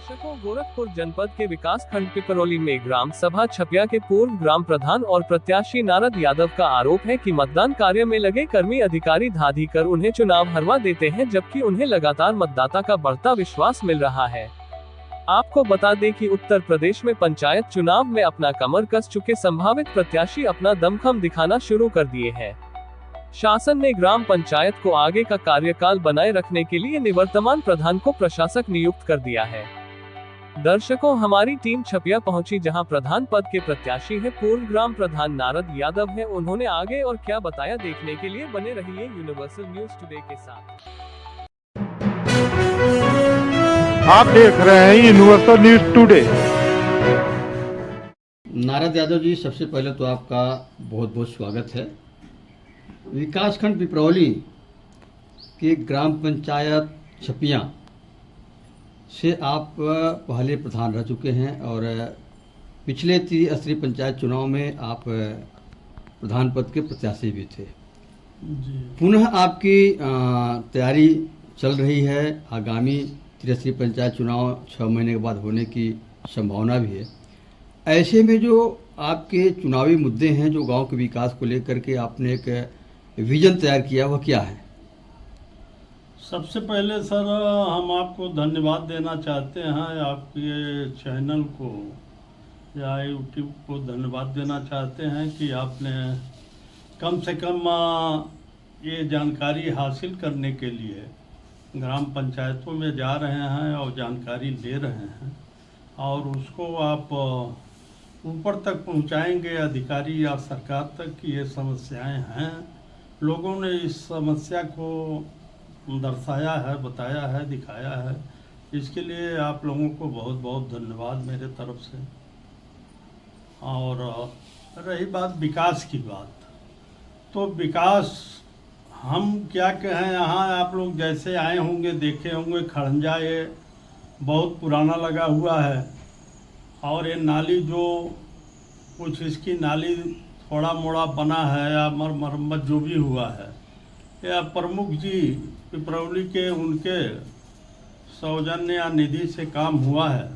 दर्शकों, गोरखपुर जनपद के विकास खंड पिपरौली में ग्राम सभा छपिया के पूर्व ग्राम प्रधान और प्रत्याशी नारद यादव का आरोप है कि मतदान कार्य में लगे कर्मी अधिकारी धांधली कर उन्हें चुनाव हरवा देते हैं, जबकि उन्हें लगातार मतदाता का बढ़ता विश्वास मिल रहा है। आपको बता दें कि उत्तर प्रदेश में पंचायत चुनाव में अपना कमर कस चुके संभावित प्रत्याशी अपना दमखम दिखाना शुरू कर दिए हैं। शासन ने ग्राम पंचायत को आगे का कार्यकाल बनाए रखने के लिए निवर्तमान प्रधान को प्रशासक नियुक्त कर दिया है। दर्शकों, हमारी टीम छपिया पहुंची, जहां प्रधान पद के प्रत्याशी है पूर्व ग्राम प्रधान नारद यादव है। उन्होंने आगे और क्या बताया, देखने के लिए बने रहिए यूनिवर्सल न्यूज टुडे के साथ। आप देख रहे हैं universal news today. Narad Yadav ji, सबसे पहले तो आपका बहुत बहुत स्वागत है। विकासखंड पिपरौली के ग्राम पंचायत छपिया से आप पहले प्रधान रह चुके हैं और पिछले त्रिस्तरीय पंचायत चुनाव में आप प्रधान पद के प्रत्याशी भी थे। पुनः आपकी तैयारी चल रही है। आगामी त्रिस्तरीय पंचायत चुनाव 6 महीने के बाद होने की संभावना भी है। ऐसे में जो आपके चुनावी मुद्दे हैं, जो गांव के विकास को लेकर के आपने एक विजन तैयार किया, वह क्या है? सबसे पहले सर, हम आपको धन्यवाद देना चाहते हैं। आपके चैनल को या यूट्यूब को धन्यवाद देना चाहते हैं कि आपने कम से कम ये जानकारी हासिल करने के लिए ग्राम पंचायतों में जा रहे हैं और जानकारी ले रहे हैं और उसको आप ऊपर तक पहुंचाएंगे, अधिकारी या सरकार तक की ये समस्याएं हैं। लोगों ने इस समस्या को दर्शाया है, बताया है, दिखाया है। इसके लिए आप लोगों को बहुत बहुत धन्यवाद मेरे तरफ से। और रही बात विकास की बात, तो विकास हम क्या कहें, यहाँ आप लोग जैसे आए होंगे, देखे होंगे, खड़ंजा ये बहुत पुराना लगा हुआ है और ये नाली जो कुछ इसकी नाली थोड़ा मोड़ा बना है या मरम्मत जो भी हुआ है, या प्रमुख जी पिपरौली के उनके सौजन्य या निधि से काम हुआ है।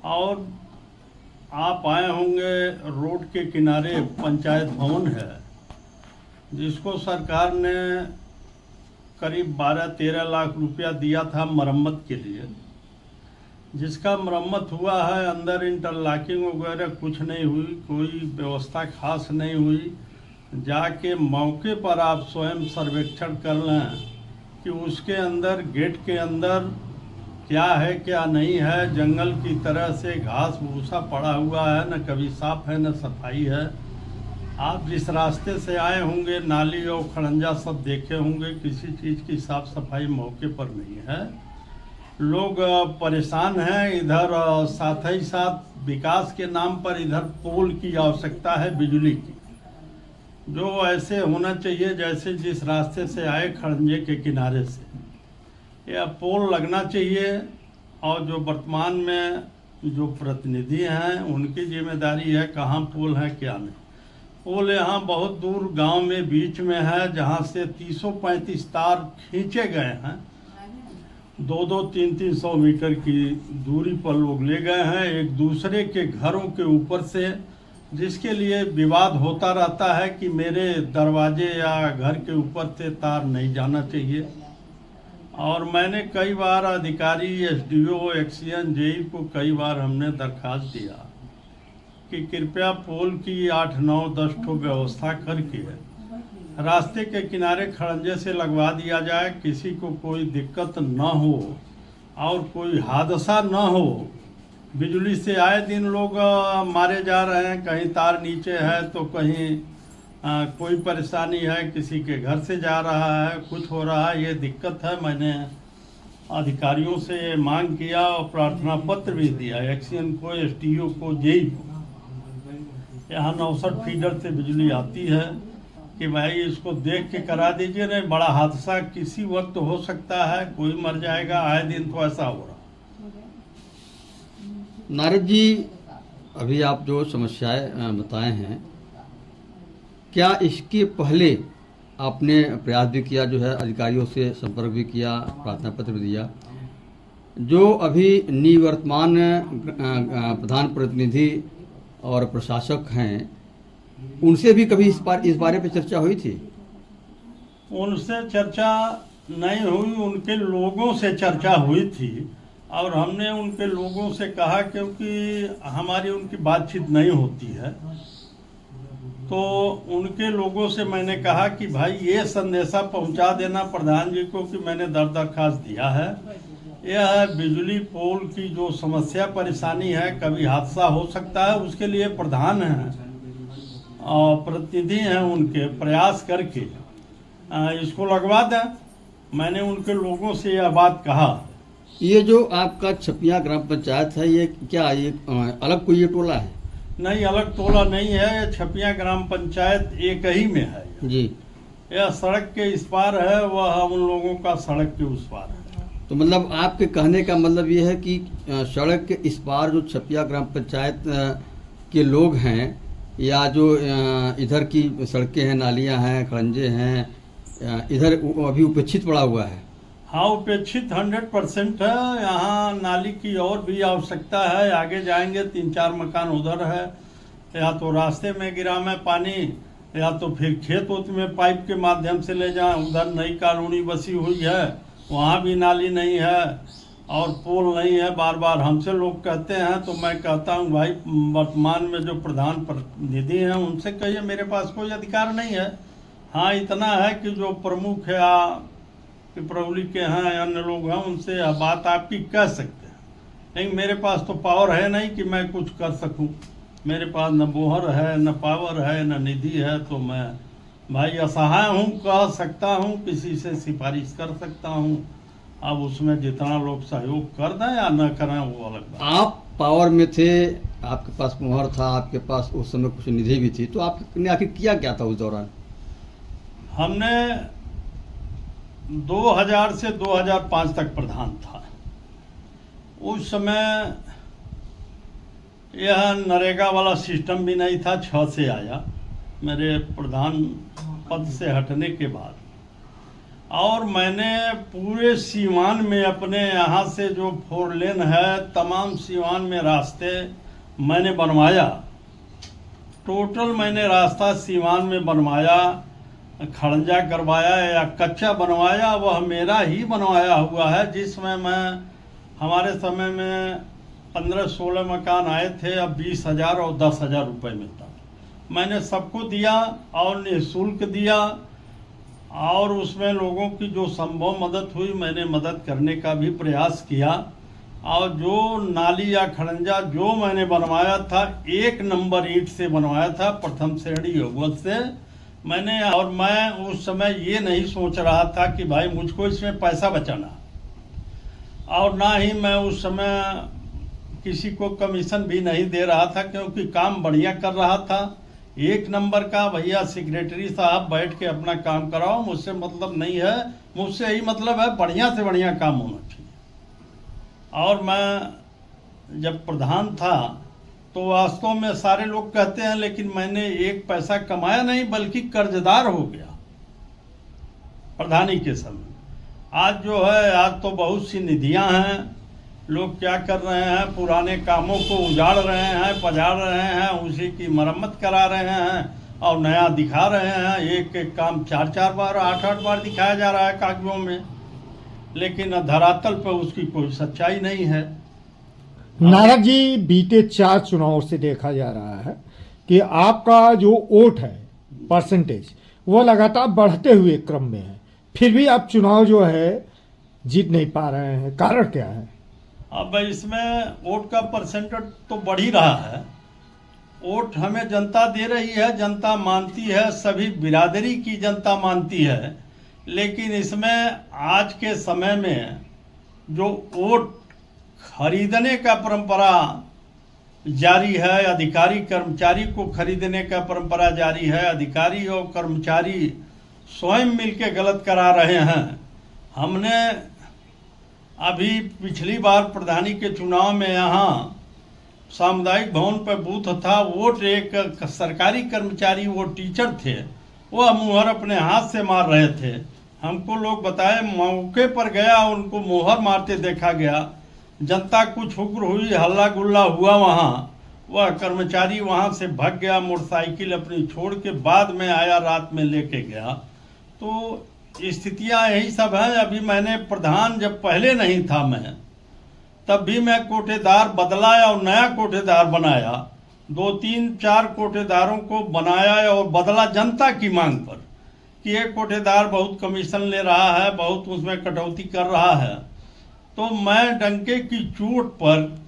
और आप आए होंगे, रोड के किनारे पंचायत भवन है जिसको सरकार ने करीब 12-13 लाख रुपया दिया था मरम्मत के लिए, जिसका मरम्मत हुआ है। अंदर इंटरलॉकिंग वगैरह कुछ नहीं हुई, कोई व्यवस्था खास नहीं हुई। जाके मौके पर आप स्वयं सर्वेक्षण कर लें कि उसके अंदर, गेट के अंदर क्या है क्या नहीं है। जंगल की तरह से घास भूसा पड़ा हुआ है, न कभी साफ है न सफाई है। आप जिस रास्ते से आए होंगे, नाली और खड़ंजा सब देखे होंगे, किसी चीज़ की साफ सफाई मौके पर नहीं है। लोग परेशान हैं। इधर साथ ही साथ विकास के नाम पर इधर पोल की आवश्यकता है, बिजली की, जो ऐसे होना चाहिए जैसे जिस रास्ते से आए खड़ंजे के किनारे से यह पोल लगना चाहिए। और जो वर्तमान में जो प्रतिनिधि हैं उनकी जिम्मेदारी है कहाँ पोल है क्या नहीं। पोल यहाँ बहुत दूर गांव में बीच में है, जहाँ से 335 तार खींचे गए हैं। 200-300 मीटर की दूरी पर लोग ले गए हैं एक दूसरे के घरों के ऊपर से, जिसके लिए विवाद होता रहता है कि मेरे दरवाजे या घर के ऊपर से तार नहीं जाना चाहिए। और मैंने कई बार अधिकारी, एसडीओ, एक्सीएन, जेई को कई बार हमने दरखास्त दिया कि कृपया पोल की 8, 9, 10 ठो व्यवस्था करके रास्ते के किनारे खड़ंजे से लगवा दिया जाए, किसी को कोई दिक्कत न हो और कोई हादसा न हो। बिजली से आए दिन लोग मारे जा रहे हैं, कहीं तार नीचे है तो कहीं कोई परेशानी है, किसी के घर से जा रहा है, कुछ हो रहा है, ये दिक्कत है। मैंने अधिकारियों से मांग किया और प्रार्थना पत्र भी दिया, एक्सीएन को, एसडीओ को, जेई को। यहाँ 69 फीडर से बिजली आती है कि भाई इसको देख के करा दीजिए, नहीं बड़ा हादसा किसी वक्त हो सकता है, कोई मर जाएगा, आए दिन तो ऐसा हो रहा। नारद जी, अभी आप जो समस्याएं बताए हैं, क्या इसके पहले आपने प्रयास भी किया, जो है अधिकारियों से संपर्क भी किया, प्रार्थना पत्र भी दिया, जो अभी निवर्तमान प्रधान प्रतिनिधि और प्रशासक हैं, उनसे भी कभी इस बारे पे चर्चा हुई थी? उनसे चर्चा नहीं हुई, उनके लोगों से चर्चा हुई थी और हमने उनके लोगों से कहा, क्योंकि हमारी उनकी बातचीत नहीं होती है, तो उनके लोगों से मैंने कहा कि भाई ये संदेशा पहुंचा देना प्रधान जी को कि मैंने दरखास्त दिया है। यह है बिजली पोल की जो समस्या परेशानी है, कभी हादसा हो सकता है, उसके लिए प्रधान हैं और प्रतिनिधि हैं, उनके प्रयास करके इसको लगवा दें। मैंने उनके लोगों से यह बात कहा। ये जो आपका छपिया ग्राम पंचायत है, ये क्या ये अलग कोई ये टोला है? नहीं, अलग टोला नहीं है, ये छपिया ग्राम पंचायत एक ही में है जी। यह सड़क के इस पार है, वह हम लोगों का सड़क के उस पार है। तो मतलब आपके कहने का मतलब ये है कि सड़क के इस पार जो छपिया ग्राम पंचायत के लोग हैं, या जो इधर की सड़कें हैं, नालियां हैं, खड़ंजे हैं, इधर अभी उपेक्षित पड़ा हुआ है? हाँ, उपेक्षित 100% है। यहाँ नाली की और भी आवश्यकता है। आगे जाएंगे 3-4 मकान उधर है, या तो रास्ते में गिरा में पानी, या तो फिर खेत उत में पाइप के माध्यम से ले जाएं। उधर नई कॉलोनी बसी हुई है, वहाँ भी नाली नहीं है और पोल नहीं है। बार बार हमसे लोग कहते हैं, तो मैं कहता हूँ भाई वर्तमान में जो प्रधान प्रतिनिधि हैं उनसे कहिए, मेरे पास कोई अधिकार नहीं है। हाँ, इतना है कि जो प्रमुख है पिपरौली के हैं, अन्य लोग हैं, उनसे यह बात आपकी कह सकते हैं, लेकिन मेरे पास तो पावर है नहीं कि मैं कुछ कर सकूं। मेरे पास न मोहर है, न पावर है, न निधि है, तो मैं भाई असहाय हूं, कह सकता हूं, किसी से सिफारिश कर सकता हूं। अब उसमें जितना लोग सहयोग कर दें या न करें वो अलग बात। आप पावर में थे, आपके पास मोहर था, आपके पास उस समय कुछ निधि भी थी, तो आपने आखिर किया क्या था उस दौरान? हमने 2000 से 2005 तक प्रधान था। उस समय यह नरेगा वाला सिस्टम भी नहीं था, 6 से आया मेरे प्रधान पद से हटने के बाद। और मैंने पूरे सीवान में अपने यहाँ से जो 4 लेन है, तमाम सीवान में रास्ते मैंने बनवाया। टोटल मैंने रास्ता सीवान में बनवाया, खड़ंजा करवाया या कच्चा बनवाया, वह मेरा ही बनवाया हुआ है। जिसमें मैं हमारे समय में 15-16 मकान आए थे, अब 20,000 और 10,000 रुपये मिलता। मैंने सबको दिया और निःशुल्क दिया, और उसमें लोगों की जो संभव मदद हुई मैंने मदद करने का भी प्रयास किया। और जो नाली या खड़ंजा जो मैंने बनवाया था, 1 नंबर ईंट से बनवाया था, प्रथम श्रेणी अव्वल से मैंने। और मैं उस समय ये नहीं सोच रहा था कि भाई मुझको इसमें पैसा बचाना, और ना ही मैं उस समय किसी को कमीशन भी नहीं दे रहा था, क्योंकि काम बढ़िया कर रहा था। 1 नंबर का भैया सेक्रेटरी साहब बैठ के अपना काम कराओ, मुझसे मतलब नहीं है। मुझसे यही मतलब है बढ़िया से बढ़िया काम होना चाहिए। और मैं जब प्रधान था तो वास्तव में सारे लोग कहते हैं, लेकिन मैंने 1 पैसा कमाया नहीं, बल्कि कर्जदार हो गया प्रधानी के समय। आज जो है, आज तो बहुत सी निधियां हैं, लोग क्या कर रहे हैं, पुराने कामों को उजाड़ रहे हैं, पजाड़ रहे हैं, उसी की मरम्मत करा रहे हैं और नया दिखा रहे हैं। एक काम 4-4 बार 8-8 बार दिखाया जा रहा है कागजों में, लेकिन धरातल पर उसकी कोई सच्चाई नहीं है। नारद जी, बीते 4 चुनावों से देखा जा रहा है कि आपका जो वोट है परसेंटेज, वो लगातार बढ़ते हुए क्रम में है, फिर भी आप चुनाव जो है जीत नहीं पा रहे हैं, कारण क्या है? अब इसमें वोट का परसेंटेज तो बढ़ ही रहा है। वोट हमें जनता दे रही है, जनता मानती है, सभी बिरादरी की जनता मानती है। लेकिन इसमें आज के समय में जो वोट खरीदने का परंपरा जारी है, अधिकारी कर्मचारी को खरीदने का परंपरा जारी है, अधिकारी और कर्मचारी स्वयं मिलके गलत करा रहे हैं। हमने अभी पिछली बार प्रधानी के चुनाव में यहाँ सामुदायिक भवन पर बूथ था, वोट एक सरकारी कर्मचारी, वो टीचर थे, वह मुहर अपने हाथ से मार रहे थे। हमको लोग बताए, मौके पर गया, उनको मुहर मारते देखा गया। जनता कुछ उग्र हुई, हल्ला गुल्ला हुआ वहाँ, वह कर्मचारी वहाँ से भाग गया, मोटरसाइकिल अपनी छोड़ के बाद में आया, रात में लेके गया। तो स्थितियाँ यही सब हैं। अभी मैंने प्रधान जब पहले नहीं था मैं, तब भी मैं कोटेदार बदला और नया कोटेदार बनाया, 2-3-4 कोटेदारों को बनाया और बदला जनता की मांग पर कि एक कोटेदार बहुत कमीशन ले रहा है, बहुत उसमें कटौती कर रहा है। तो मैं डंके की चोट पर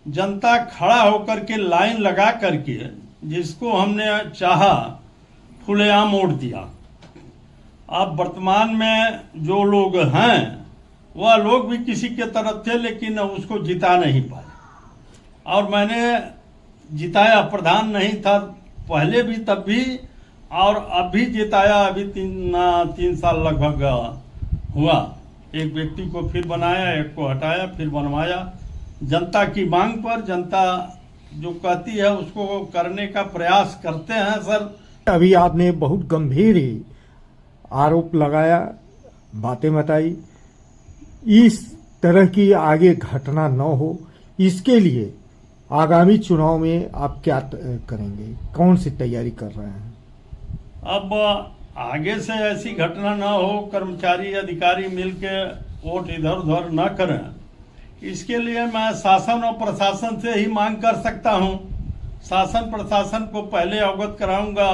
जनता खड़ा होकर के लाइन लगा करके जिसको हमने चाहा खुलेआम वोट दिया। अब वर्तमान में जो लोग हैं वह लोग भी किसी के तरफ थे, लेकिन उसको जिता नहीं पाए। और मैंने जिताया, प्रधान नहीं था पहले भी तब भी, और अभी जिताया। अभी 3 साल लगभग हुआ। एक व्यक्ति को फिर बनाया, एक को हटाया, फिर बनवाया। जनता की मांग पर जनता जो कहती है उसको करने का प्रयास करते हैं सर। अभी आपने बहुत गंभीर ही आरोप लगाया, बातें बताई। इस तरह की आगे घटना न हो, इसके लिए आगामी चुनाव में आप क्या करेंगे, कौन सी तैयारी कर रहे हैं? अब आगे से ऐसी घटना ना हो, कर्मचारी अधिकारी मिलके वोट इधर उधर न करें, इसके लिए मैं शासन और प्रशासन से ही मांग कर सकता हूं। शासन प्रशासन को पहले अवगत कराऊंगा,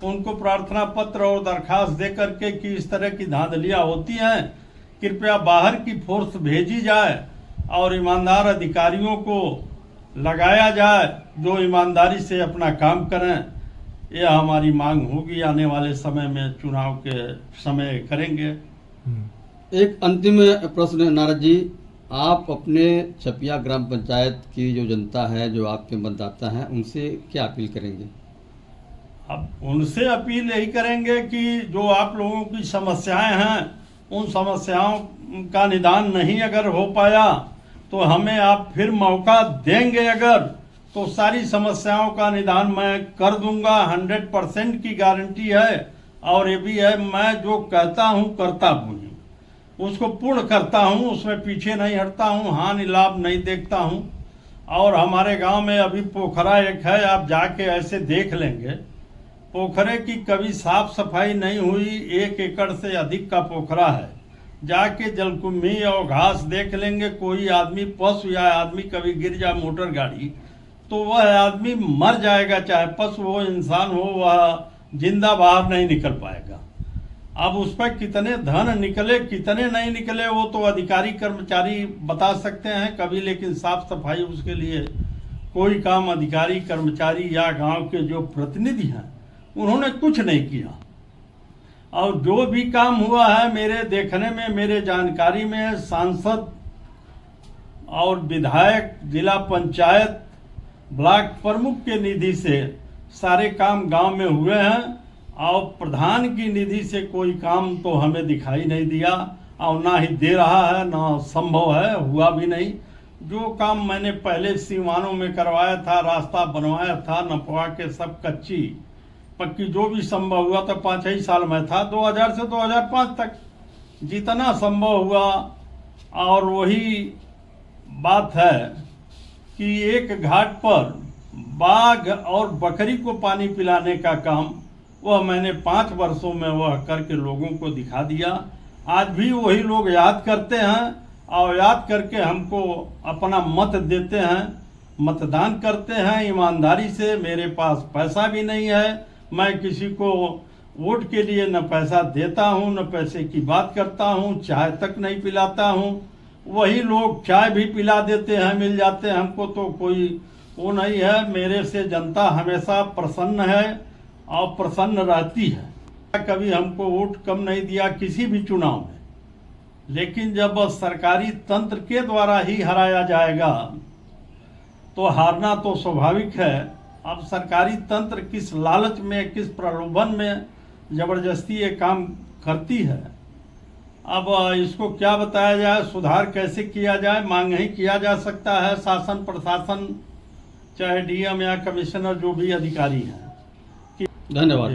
उनको प्रार्थना पत्र और दरखास्त दे करके कि इस तरह की धांधलियां होती हैं, कृपया बाहर की फोर्स भेजी जाए और ईमानदार अधिकारियों को लगाया जाए जो ईमानदारी से अपना काम करें। यह हमारी मांग होगी, आने वाले समय में चुनाव के समय करेंगे। एक अंतिम प्रश्न नारद जी, आप अपने छपिया ग्राम पंचायत की जो जनता है, जो आपके मतदाता हैं, उनसे क्या अपील करेंगे? अब उनसे अपील यही करेंगे कि जो आप लोगों की समस्याएं हैं, उन समस्याओं का निदान नहीं अगर हो पाया तो हमें आप फिर मौका देंगे अगर, तो सारी समस्याओं का निदान मैं कर दूंगा। 100% की गारंटी है। और ये भी है, मैं जो कहता हूं करता हूं, उसको पूर्ण करता हूं, उसमें पीछे नहीं हटता हूं, हानि लाभ नहीं देखता हूं। और हमारे गांव में अभी पोखरा एक है, आप जाके ऐसे देख लेंगे, पोखरे की कभी साफ सफाई नहीं हुई। 1 एकड़ से अधिक का पोखरा है। जाके जलकुंभी और घास देख लेंगे, कोई आदमी, पशु या आदमी कभी गिर जाए मोटर गाड़ी, तो वह आदमी मर जाएगा, चाहे पशु हो इंसान हो, वह जिंदा बाहर नहीं निकल पाएगा। अब उस पर कितने धन निकले कितने नहीं निकले वो तो अधिकारी कर्मचारी बता सकते हैं कभी, लेकिन साफ सफाई उसके लिए कोई काम अधिकारी कर्मचारी या गांव के जो प्रतिनिधि हैं उन्होंने कुछ नहीं किया। और जो भी काम हुआ है मेरे देखने में, मेरे जानकारी में, सांसद और विधायक, जिला पंचायत, ब्लॉक प्रमुख के निधि से सारे काम गांव में हुए हैं। और प्रधान की निधि से कोई काम तो हमें दिखाई नहीं दिया और ना ही दे रहा है, ना संभव है, हुआ भी नहीं। जो काम मैंने पहले सीमानों में करवाया था, रास्ता बनवाया था, नपवा के सब कच्ची पक्की जो भी संभव हुआ था, 5 साल में था, 2000 से 2005 तक जितना संभव हुआ। और वही बात है कि एक घाट पर बाघ और बकरी को पानी पिलाने का काम, वह मैंने 5 वर्षों में वह करके लोगों को दिखा दिया। आज भी वही लोग याद करते हैं और याद करके हमको अपना मत देते हैं, मतदान करते हैं ईमानदारी से। मेरे पास पैसा भी नहीं है, मैं किसी को वोट के लिए न पैसा देता हूं, न पैसे की बात करता हूं, चाय तक नहीं पिलाता हूं। वही लोग चाय भी पिला देते हैं, मिल जाते हैं हमको, तो कोई वो नहीं है। मेरे से जनता हमेशा प्रसन्न है और प्रसन्न रहती है। कभी हमको वोट कम नहीं दिया किसी भी चुनाव में, लेकिन जब सरकारी तंत्र के द्वारा ही हराया जाएगा तो हारना तो स्वाभाविक है। अब सरकारी तंत्र किस लालच में, किस प्रलोभन में जबरदस्ती ये काम करती है, अब इसको क्या बताया जाए, सुधार कैसे किया जाए, मांग ही किया जा सकता है। शासन प्रशासन, चाहे डीएम या कमिश्नर, जो भी अधिकारी हैं। धन्यवाद।